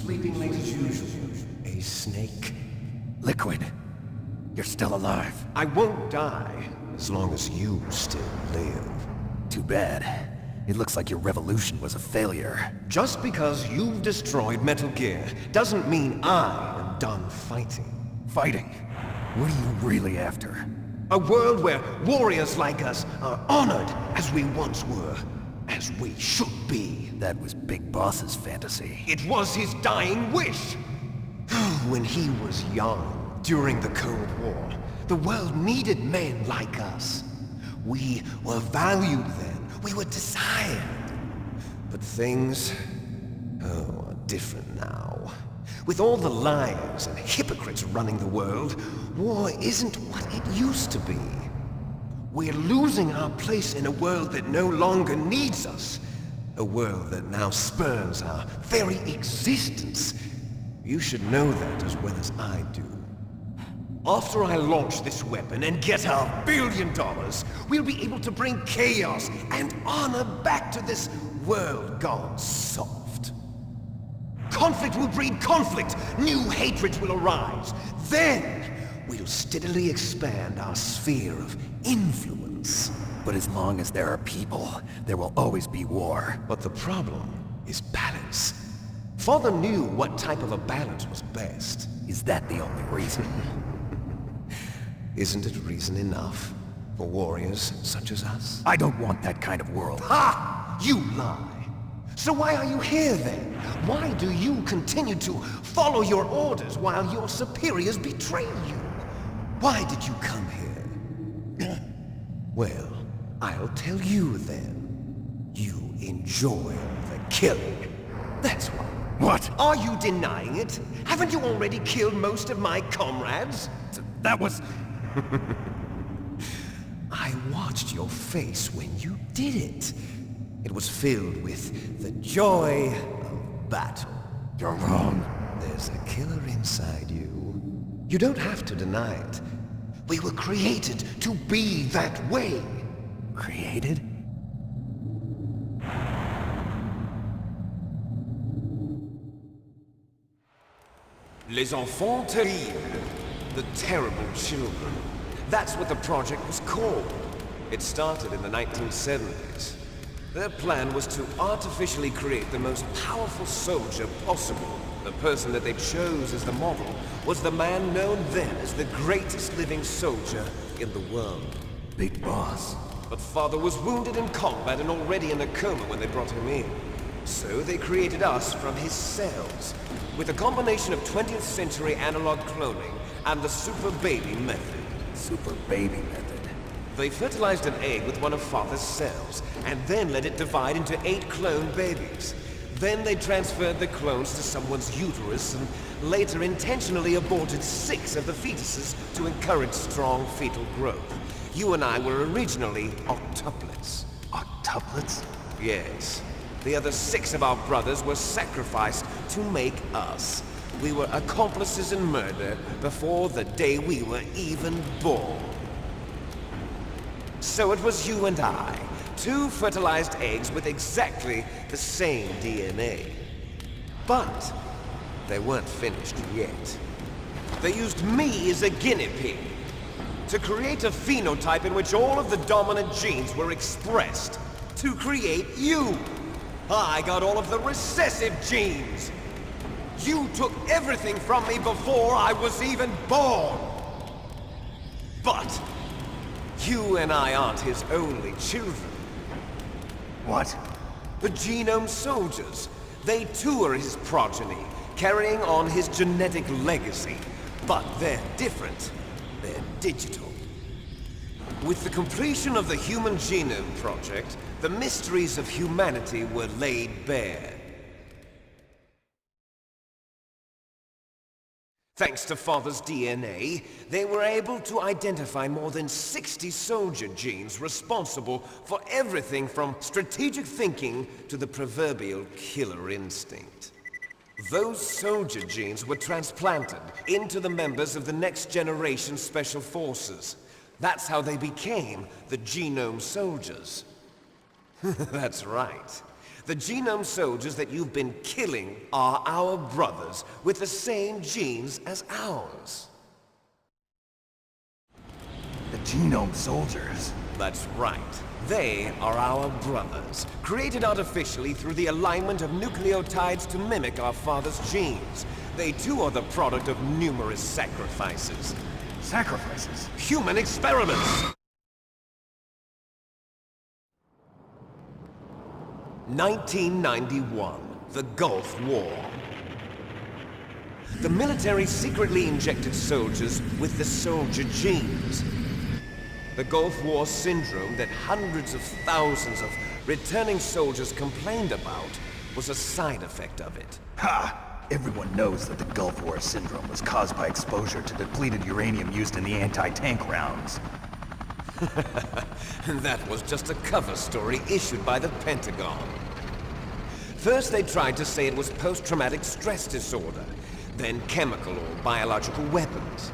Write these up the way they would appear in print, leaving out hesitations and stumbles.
Sleeping late as usual. A snake. Liquid, you're still alive. I won't die as long as you still live. Too bad. It looks like your revolution was a failure. Just because you've destroyed Metal Gear doesn't mean I am done fighting. Fighting? What are you really after? A world where warriors like us are honored as we once were, as we should be. That was Big Boss's fantasy. It was his dying wish. When he was young, during the Cold War, the world needed men like us. We were valued then. We were desired. But things, are different now. With all the liars and hypocrites running the world, war isn't what it used to be. We're losing our place in a world that no longer needs us. A world that now spurns our very existence. You should know that as well as I do. After I launch this weapon and get our $1 billion, we'll be able to bring chaos and honor back to this world gone soft. Conflict will breed conflict. New hatreds will arise. Then, we'll steadily expand our sphere of influence. But as long as there are people, there will always be war. But the problem is balance. Father knew what type of a balance was best. Is that the only reason? Isn't it reason enough for warriors such as us? I don't want that kind of world. Ha! You lie! So why are you here then? Why do you continue to follow your orders while your superiors betray you? Why did you come here? Well, I'll tell you then. You enjoy the killing. That's why. What? Are you denying it? Haven't you already killed most of my comrades? That was... I watched your face when you did it. It was filled with the joy of battle. You're wrong. There's a killer inside you. You don't have to deny it. We were created to be that way. Created? Les enfants terribles. The terrible children. That's what the project was called. It started in the 1970s. Their plan was to artificially create the most powerful soldier possible. The person that they chose as the model was the man known then as the greatest living soldier in the world. Big Boss. But Father was wounded in combat and already in a coma when they brought him in. So they created us from his cells, with a combination of 20th century analog cloning and the super baby method. Super baby method. They fertilized an egg with one of Father's cells, and then let it divide into 8 clone babies. Then they transferred the clones to someone's uterus, and later intentionally aborted 6 of the fetuses to encourage strong fetal growth. You and I were originally octuplets. Octuplets? Yes. The other 6 of our brothers were sacrificed to make us. We were accomplices in murder before the day we were even born. So it was you and I, 2 fertilized eggs with exactly the same DNA. But they weren't finished yet. They used me as a guinea pig to create a phenotype in which all of the dominant genes were expressed to create you. I got all of the recessive genes. You took everything from me before I was even born. But you and I aren't his only children. What? The Genome Soldiers. They too are his progeny, carrying on his genetic legacy. But they're different. They're digital. With the completion of the Human Genome Project, the mysteries of humanity were laid bare. Thanks to Father's DNA, they were able to identify more than 60 soldier genes responsible for everything from strategic thinking to the proverbial killer instinct. Those soldier genes were transplanted into the members of the next generation Special Forces. That's how they became the Genome Soldiers. That's right. The genome soldiers that you've been killing are our brothers, with the same genes as ours. The genome soldiers? That's right. They are our brothers, created artificially through the alignment of nucleotides to mimic our father's genes. They too are the product of numerous sacrifices. Sacrifices? Human experiments! 1991, the Gulf War. The military secretly injected soldiers with the soldier genes. The Gulf War syndrome that hundreds of thousands of returning soldiers complained about was a side effect of it. Ha! Everyone knows that the Gulf War syndrome was caused by exposure to depleted uranium used in the anti-tank rounds. That was just a cover story issued by the Pentagon. First they tried to say it was post-traumatic stress disorder, then chemical or biological weapons.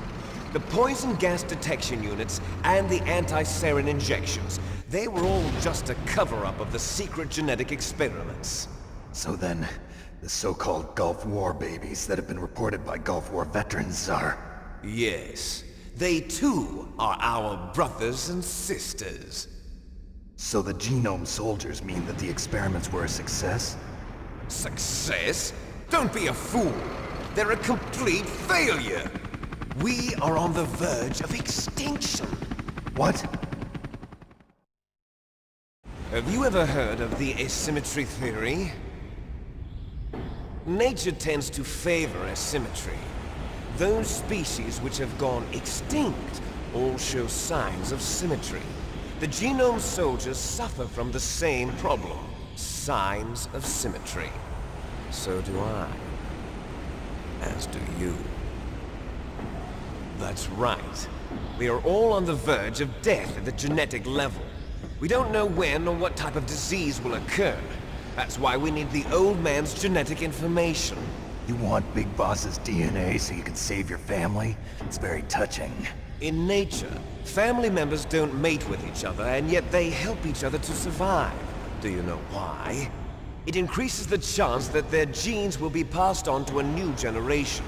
The poison gas detection units and the anti-sarin injections, they were all just a cover-up of the secret genetic experiments. So then, the so-called Gulf War babies that have been reported by Gulf War veterans are... Yes, they too are our brothers and sisters. So the genome soldiers mean that the experiments were a success? Success? Don't be a fool! They're a complete failure! We are on the verge of extinction. What? Have you ever heard of the asymmetry theory? Nature tends to favor asymmetry. Those species which have gone extinct all show signs of symmetry. The genome soldiers suffer from the same problem. Signs of symmetry. So do I. As do you. That's right. We are all on the verge of death at the genetic level. We don't know when or what type of disease will occur. That's why we need the old man's genetic information. You want Big Boss's DNA so you can save your family? It's very touching. In nature, family members don't mate with each other, and yet they help each other to survive. Do you know why? It increases the chance that their genes will be passed on to a new generation.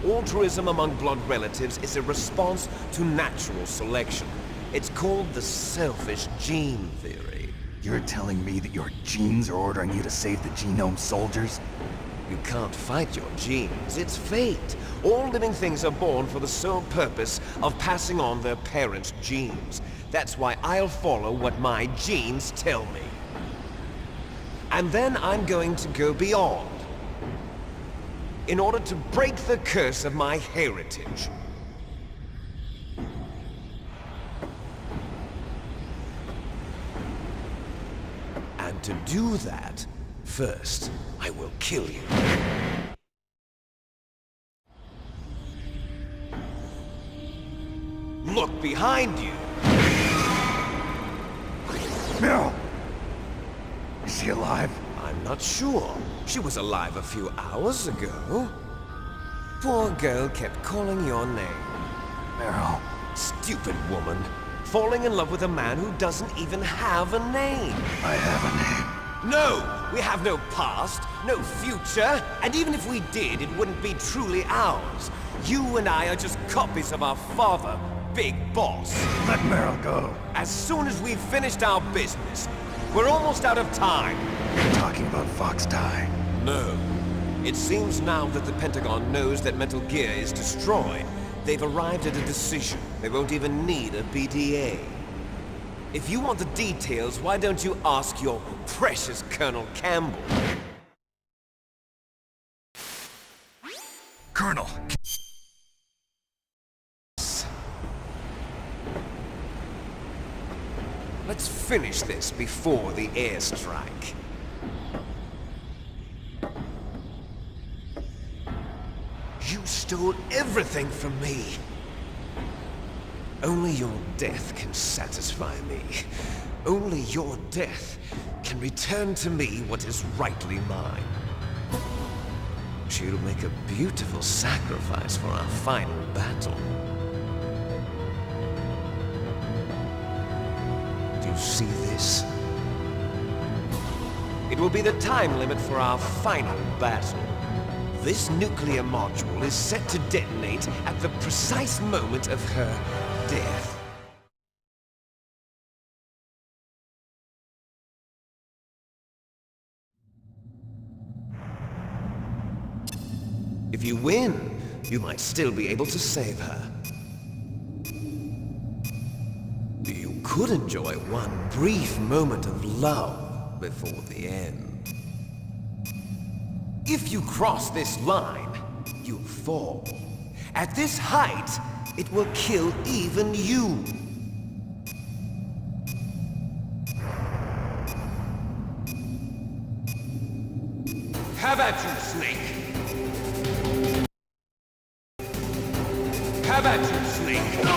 Altruism among blood relatives is a response to natural selection. It's called the selfish gene theory. You're telling me that your genes are ordering you to save the genome soldiers? You can't fight your genes. It's fate. All living things are born for the sole purpose of passing on their parents' genes. That's why I'll follow what my genes tell me. And then I'm going to go beyond. In order to break the curse of my heritage. And to do that, first, I will kill you. Look behind you! Meryl! Is she alive? I'm not sure. She was alive a few hours ago. Poor girl kept calling your name. Meryl. Stupid woman. Falling in love with a man who doesn't even have a name. I have a name. No! We have no past, no future, and even if we did, it wouldn't be truly ours. You and I are just copies of our father, Big Boss. Let Meryl go. As soon as we've finished our business, we're almost out of time. You're talking about Fox Die. No. It seems now that the Pentagon knows that Metal Gear is destroyed. They've arrived at a decision. They won't even need a BDA. If you want the details, why don't you ask your precious Colonel Campbell? Colonel! Let's finish this before the airstrike. You stole everything from me. Only your death can satisfy me. Only your death can return to me what is rightly mine. She'll make a beautiful sacrifice for our final battle. Do you see this? It will be the time limit for our final battle. This nuclear module is set to detonate at the precise moment of her death. If you win, you might still be able to save her. You could enjoy one brief moment of love before the end. If you cross this line, you'll fall. At this height, it will kill even you. Have at you, Snake! Have at you, Snake!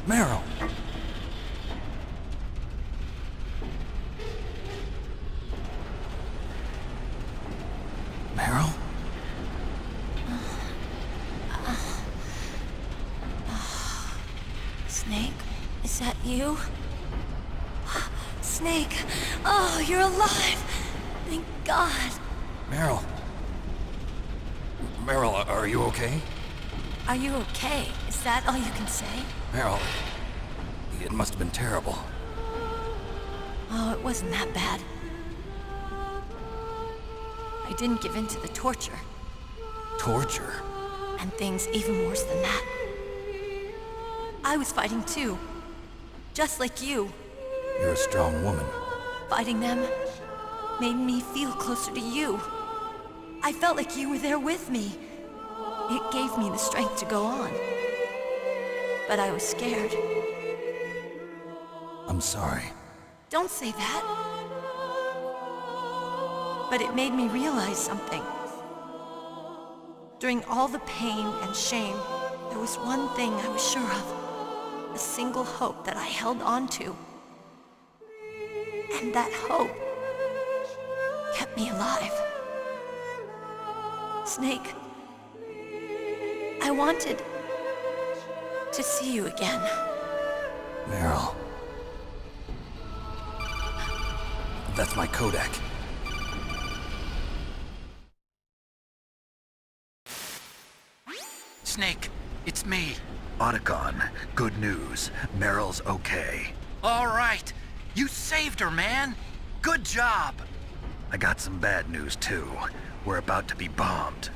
Meryl! Meryl? Snake, is that you? Snake, oh, you're alive! Thank God. Meryl? Meryl, are you okay? Are you okay? Is that all you can say? Meryl, it must have been terrible. Oh, it wasn't that bad. I didn't give in to the torture. Torture? And things even worse than that. I was fighting too. Just like you. You're a strong woman. Fighting them made me feel closer to you. I felt like you were there with me. It gave me the strength to go on. But I was scared. I'm sorry. Don't say that. But it made me realize something. During all the pain and shame, there was one thing I was sure of. A single hope that I held on to. And that hope kept me alive. Snake, I wanted to see you again. Meryl. That's my Kodak. Snake, It's me. Otacon, good news. Meryl's okay. All right. You saved her, man. Good job. I got some bad news, too. We're about to be bombed.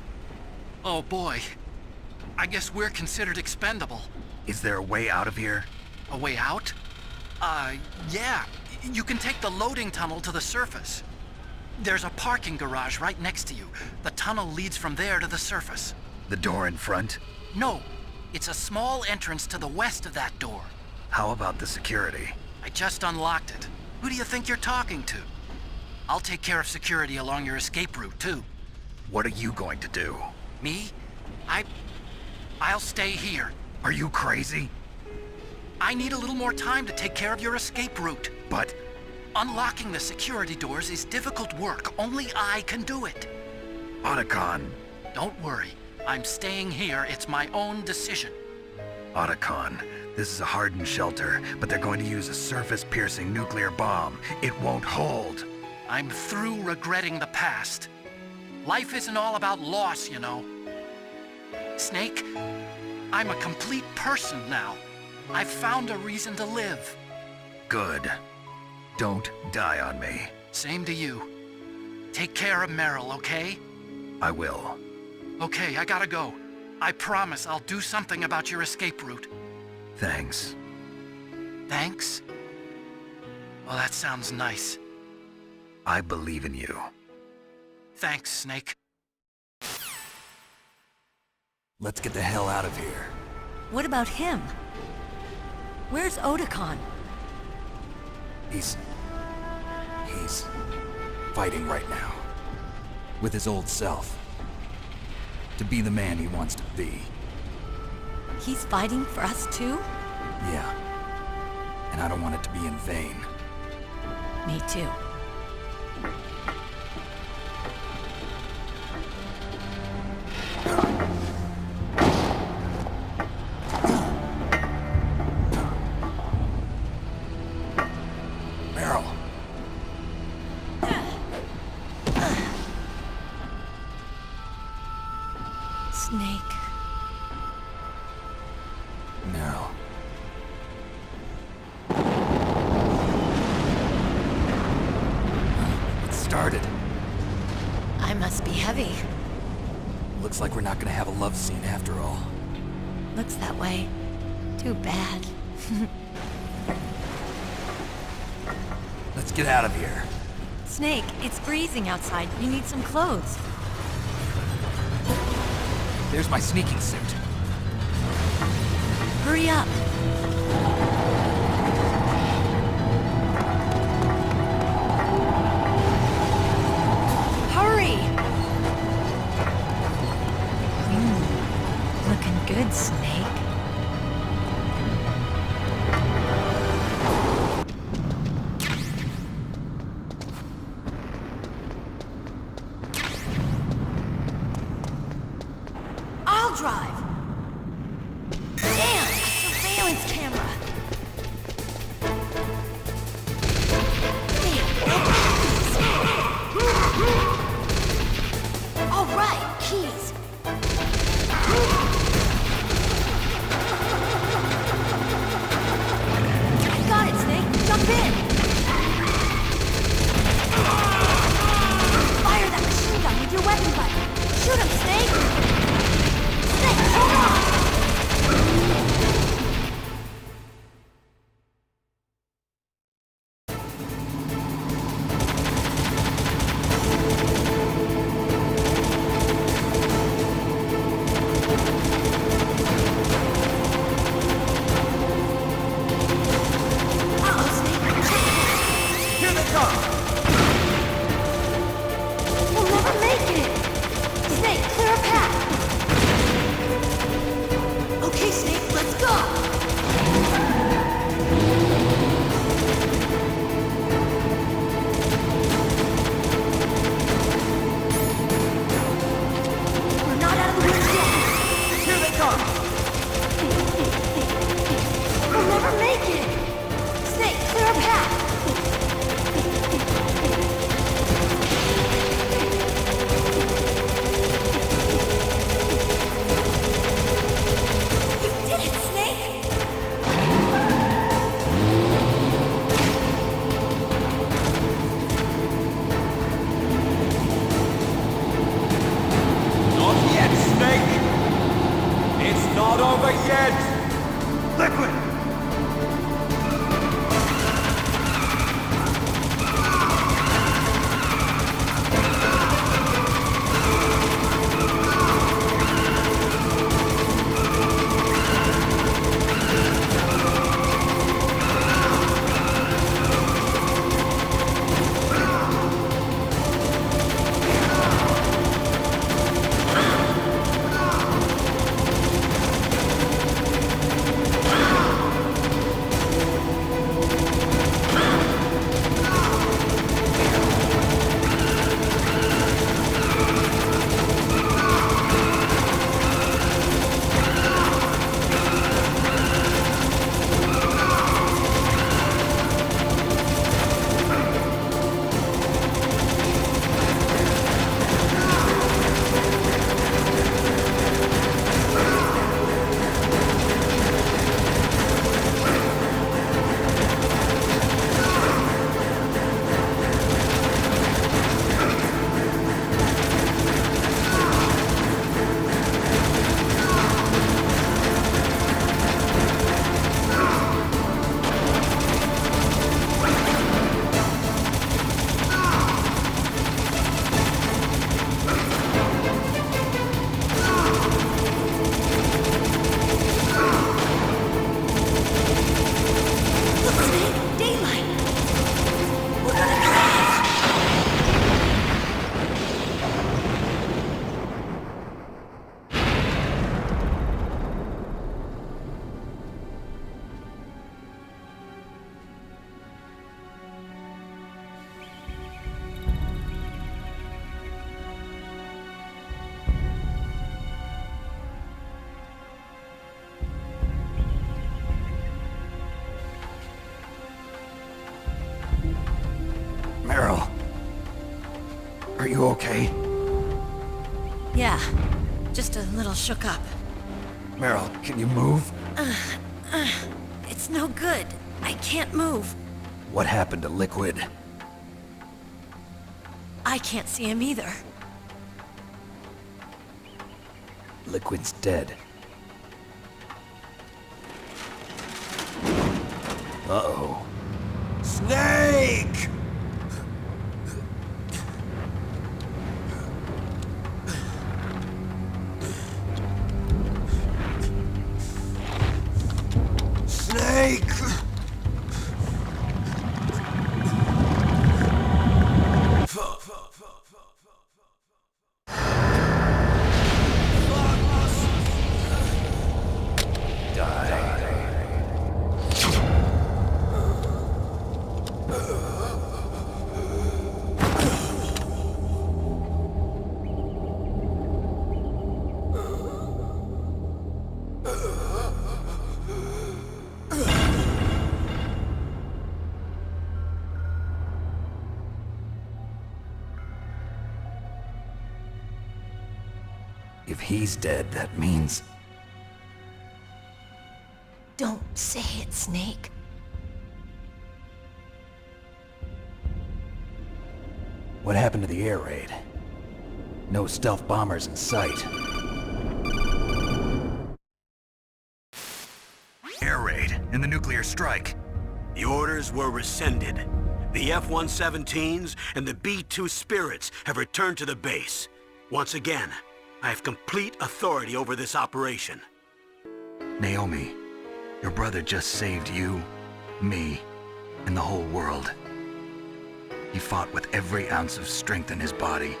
Oh, boy. I guess we're considered expendable. Is there a way out of here? A way out? Yeah. You can take the loading tunnel to the surface. There's a parking garage right next to you. The tunnel leads from there to the surface. The door in front? No. It's a small entrance to the west of that door. How about the security? I just unlocked it. Who do you think you're talking to? I'll take care of security along your escape route, too. What are you going to do? Me? I'll stay here. Are you crazy? I need a little more time to take care of your escape route. But... Unlocking the security doors is difficult work. Only I can do it. Otacon. Don't worry. I'm staying here. It's my own decision. Otacon, this is a hardened shelter, but they're going to use a surface-piercing nuclear bomb. It won't hold. I'm through regretting the past. Life isn't all about loss, you know. Snake, I'm a complete person now. I've found a reason to live. Good. Don't die on me. Same to you. Take care of Meryl, okay? I will. Okay, I gotta go. I promise I'll do something about your escape route. Thanks. Thanks? Well, that sounds nice. I believe in you. Thanks, Snake. Let's get the hell out of here. What about him? Where's Otacon? He's fighting right now. With his old self. To be the man he wants to be. He's fighting for us too? Yeah. And I don't want it to be in vain. Me too. Meryl. Snake. Meryl. It started. I must be heavy. Looks like we're not gonna have a love scene after all. Looks that way. Too bad. Let's get out of here. Snake, it's freezing outside. You need some clothes. There's my sneaking suit. Hurry up. Hurry! Looking good, Snake. I'll drive. Damn! Surveillance camera. All right, keys. Got it, Snake. Jump in. Fire that machine gun with your weapon button. Shoot him, Snake. Snake, hold on. you okay? Yeah, just a little shook up. Meryl, can you move? It's no good. I can't move. What happened to Liquid? I can't see him either. Liquid's dead. Uh-oh. Snake! Snake! If he's dead, that means... Don't say it, Snake. What happened to the air raid? No stealth bombers in sight. Air raid and the nuclear strike. The orders were rescinded. The F-117s and the B-2 Spirits have returned to the base. Once again, I have complete authority over this operation. Naomi, your brother just saved you, me, and the whole world. He fought with every ounce of strength in his body.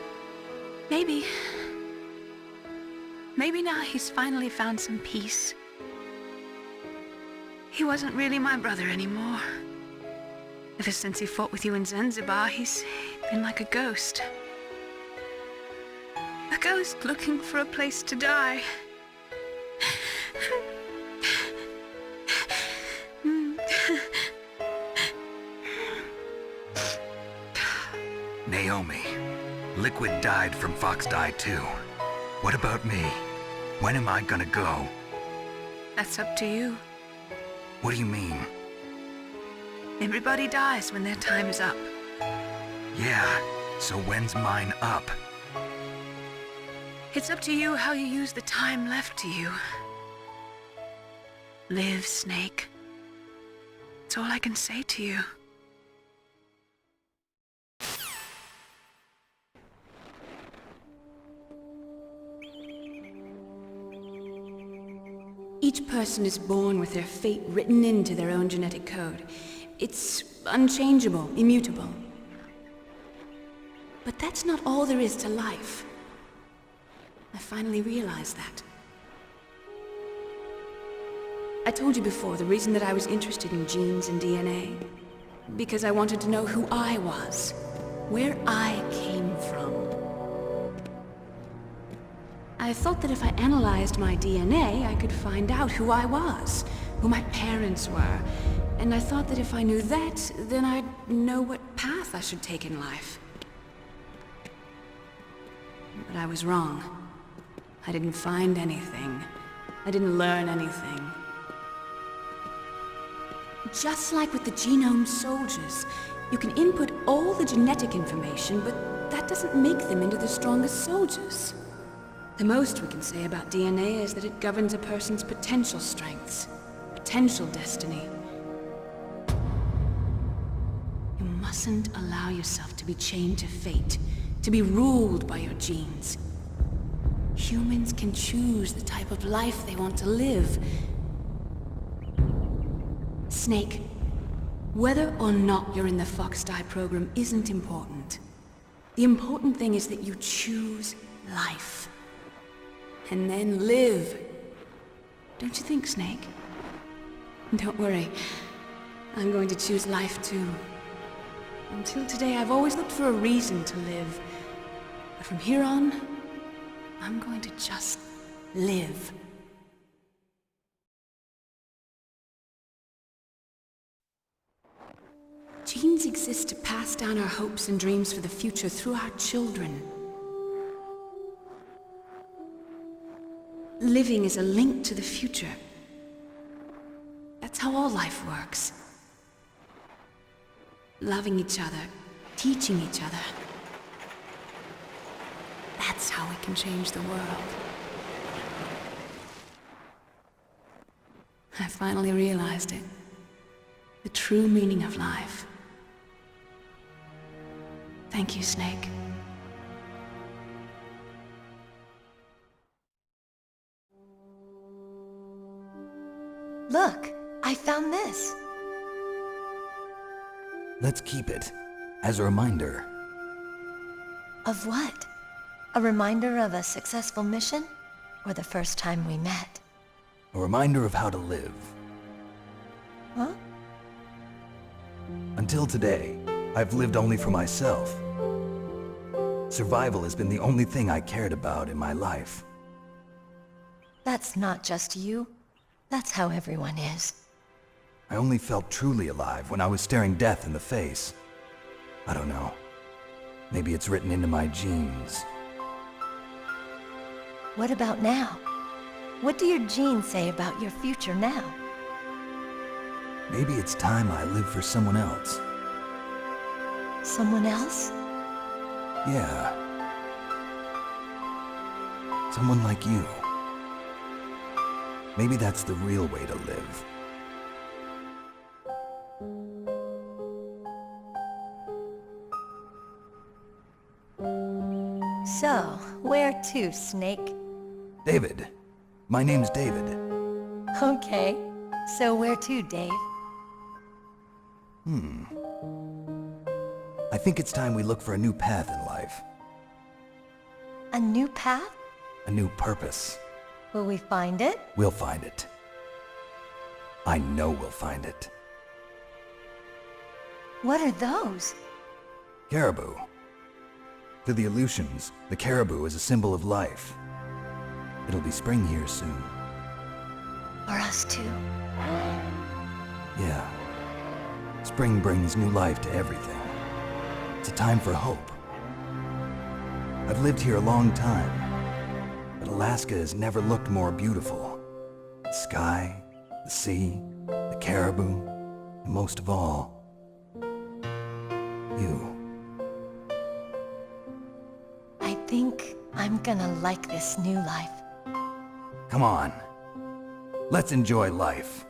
Maybe. Maybe now he's finally found some peace. He wasn't really my brother anymore. Ever since he fought with you in Zanzibar, he's been like a ghost. A ghost looking for a place to die. Naomi, Liquid died from Fox Die too. What about me? When am I gonna go? That's up to you. What do you mean? Everybody dies when their time is up. Yeah, so when's mine up? It's up to you how you use the time left to you. Live, Snake. That's all I can say to you. Each person is born with their fate written into their own genetic code. It's unchangeable, immutable. But that's not all there is to life. I finally realized that. I told you before the reason that I was interested in genes and DNA. Because I wanted to know who I was, where I came from. I thought that if I analyzed my DNA, I could find out who I was, who my parents were. And I thought that if I knew that, then I'd know what path I should take in life. But I was wrong. I didn't find anything. I didn't learn anything. Just like with the genome soldiers, you can input all the genetic information, but that doesn't make them into the strongest soldiers. The most we can say about DNA is that it governs a person's potential strengths, potential destiny. You mustn't allow yourself to be chained to fate, to be ruled by your genes. Humans can choose the type of life they want to live. Snake, whether or not you're in the Fox Die program isn't important. The important thing is that you choose life. And then live. Don't you think, Snake? Don't worry. I'm going to choose life too. Until today, I've always looked for a reason to live. But from here on, I'm going to just live. Genes exist to pass down our hopes and dreams for the future through our children. Living is a link to the future. That's how all life works. Loving each other, teaching each other. That's how we can change the world. I finally realized it. The true meaning of life. Thank you, Snake. Look, I found this. Let's keep it as a reminder. Of what? A reminder of a successful mission? Or the first time we met? A reminder of how to live. Huh? Until today, I've lived only for myself. Survival has been the only thing I cared about in my life. That's not just you. That's how everyone is. I only felt truly alive when I was staring death in the face. I don't know. Maybe it's written into my genes. What about now? What do your genes say about your future now? Maybe it's time I live for someone else. Someone else? Yeah. Someone like you. Maybe that's the real way to live. So, where to, Snake? David. My name's David. Okay. So where to, Dave? I think it's time we look for a new path in life. A new path? A new purpose. Will we find it? We'll find it. I know we'll find it. What are those? Caribou. To the Aleutians, the caribou is a symbol of life. It'll be spring here soon. For us too. Yeah. Spring brings new life to everything. It's a time for hope. I've lived here a long time, but Alaska has never looked more beautiful. The sky, the sea, the caribou, and most of all, you. I think I'm gonna like this new life. Come on. Let's enjoy life.